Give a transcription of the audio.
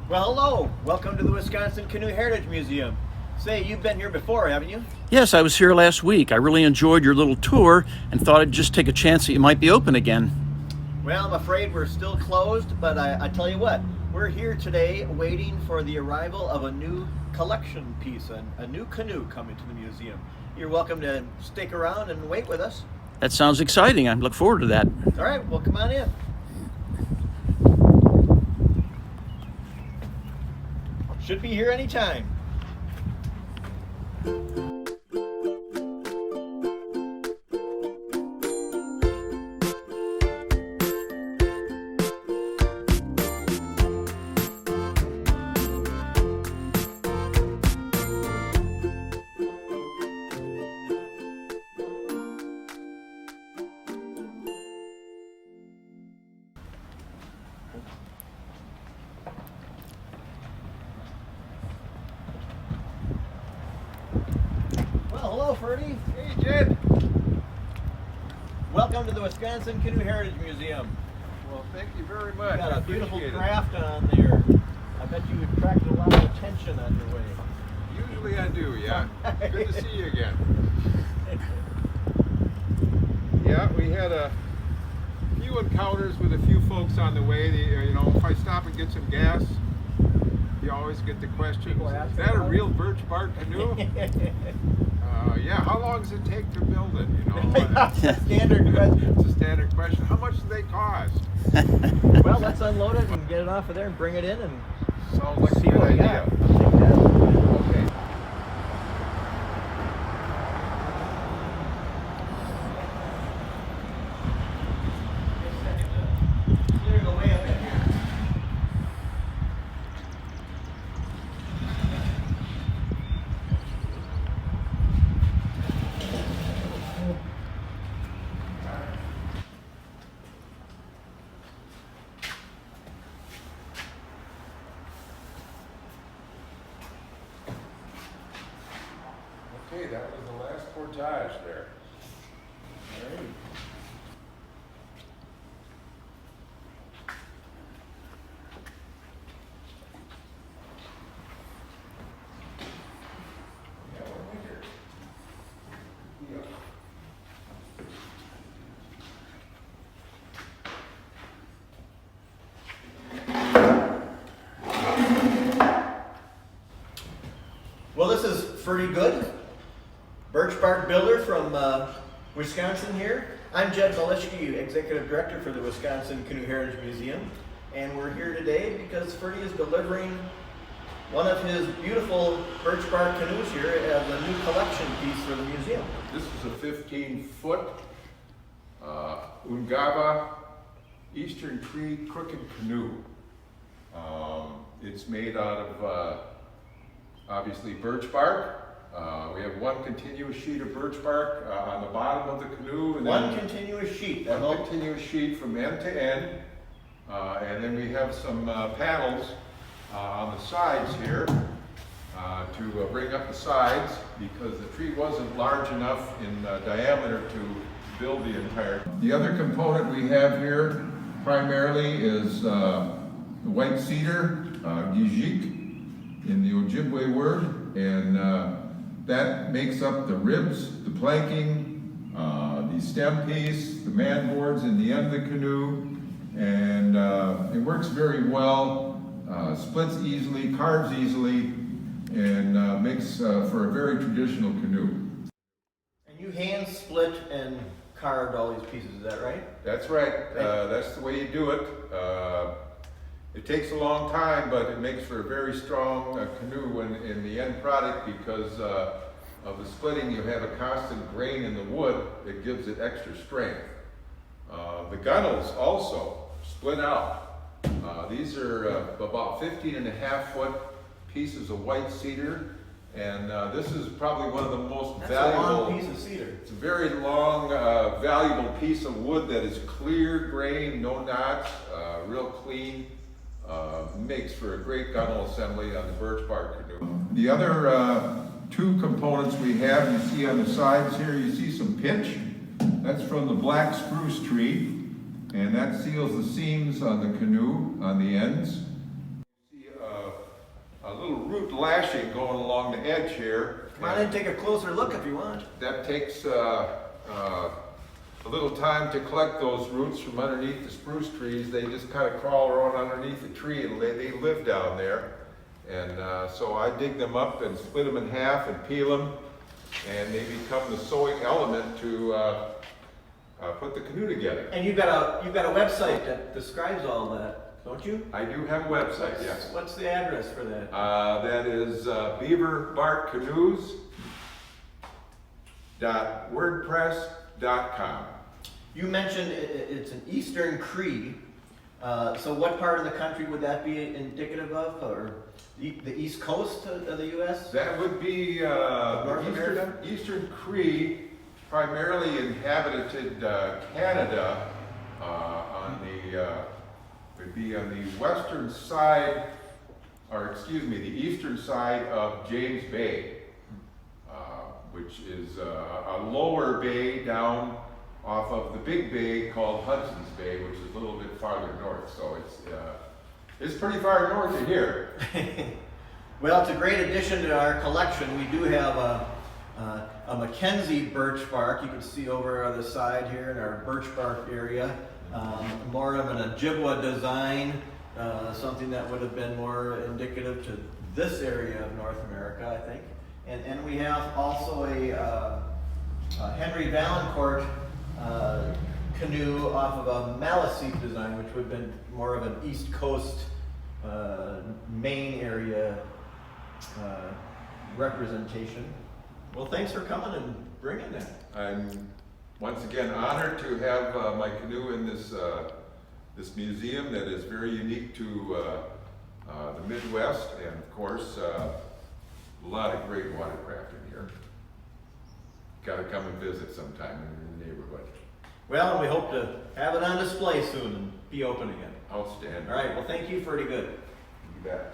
Well, hello. Welcome to the Wisconsin Canoe Heritage Museum. Say, you've been here before, haven't you? Yes, I was here last week. I really enjoyed your little tour and thought I'd just take a chance that you might be open again. Well, I'm afraid we're still closed, but I tell you what, we're here today waiting for the arrival of a new collection piece, a new canoe coming to the museum. You're welcome to stick around and wait with us. That sounds exciting. I look forward to that. All right, well, come on in. Should be here anytime. Well, hello, Ferdy. Hey, Jed. Welcome to the Wisconsin Canoe Heritage Museum. Well, thank you very You much. got I a beautiful appreciate craft on there. I bet you attracted a lot of attention on your way. it. Usually I do, yeah. Good to see you again. Yeah, we had a few encounters with a few folks on the way. If I stop and get some gas, you always get the question, is that a real birch bark canoe? Yeah, how long does it take to build it? That's a standard question. It's a standard question. How much do they cost? Well, let's unload it and get it off of there and bring it in and Sounds like a see good what we idea. got. I'll take that. Okay. Clear the way up in here. Okay, that was the last portage there. Well, this is Ferdy Goode, birch bark builder from Wisconsin here. I'm Jed Malishke, Executive Director for the Wisconsin Canoe Heritage Museum, and we're here today because Ferdy is delivering one of his beautiful birch bark canoes here as a new collection piece for the museum. This is a 15-foot Ungava Eastern-Cree Crooked Canoe. It's made out of obviously birch bark. We have one continuous sheet of birch bark on the bottom of the canoe. And One continuous sheet. one continuous sheet from end to end. And then we have some panels on the sides here to bring up the sides because the tree wasn't large enough in diameter to build the entire. The other component we have here primarily is the white cedar, gijik, in the Ojibwe word, and that makes up the ribs, the planking, the stem piece, the man boards in the end of the canoe, and it works very well, splits easily, carves easily, and makes for a very traditional canoe. And you hand split and carved all these pieces, is that right? That's right. That's the way you do it. It takes a long time, but it makes for a very strong canoe in the end product because of the splitting. You have a constant grain in the wood that gives it extra strength. The gunnels also split out. These are about 15.5-foot pieces of white cedar, and this is probably one of the most valuable. That's a long piece of cedar. It's a very long, valuable piece of wood that is clear grain, no knots, real clean. Makes for a great gunnel assembly on the birch bark canoe. The other two components we have, you see on the sides here, you see some pitch. That's from the black spruce tree, and that seals the seams on the canoe on the ends. You see a little root lashing going along the edge here. Come on in and take a closer look if you want. That takes a little time to collect those roots from underneath the spruce trees. They just kind of crawl around underneath the tree and they live down there. And so I dig them up and split them in half and peel them, and they become the sewing element to put the canoe together. And you've got a website that describes all that, don't you? I do have a website, yes. What's the address for that? That is beaverbarkcanoes.wordpress.com. You mentioned it's an Eastern-Cree. So what part of the country would that be indicative of, or the east coast of the U.S.? That would be North America? Eastern-Cree, primarily inhabited Canada. Would be on the western side, or excuse me, the eastern side of James Bay, which is a lower bay down off of the big bay called Hudson's Bay, which is a little bit farther north. So it's pretty far north of here. Well, it's a great addition to our collection. We do have a Mackenzie birch bark. You can see over on the side here in our birch bark area. More of an Ojibwa design, something that would have been more indicative to this area of North America, I think. And we have also a Henry Valancourt canoe off of a Maliseet design, which would have been more of an East Coast, Maine area representation. Well, thanks for coming and bringing that. I'm once again honored to have my canoe in this museum that is very unique to the Midwest, and of course a lot of great watercraft in here. Got to come and visit sometime in the neighborhood. Well, and we hope to have it on display soon and be open again. Outstanding. All right, well, thank you, Ferdy Goode. You bet.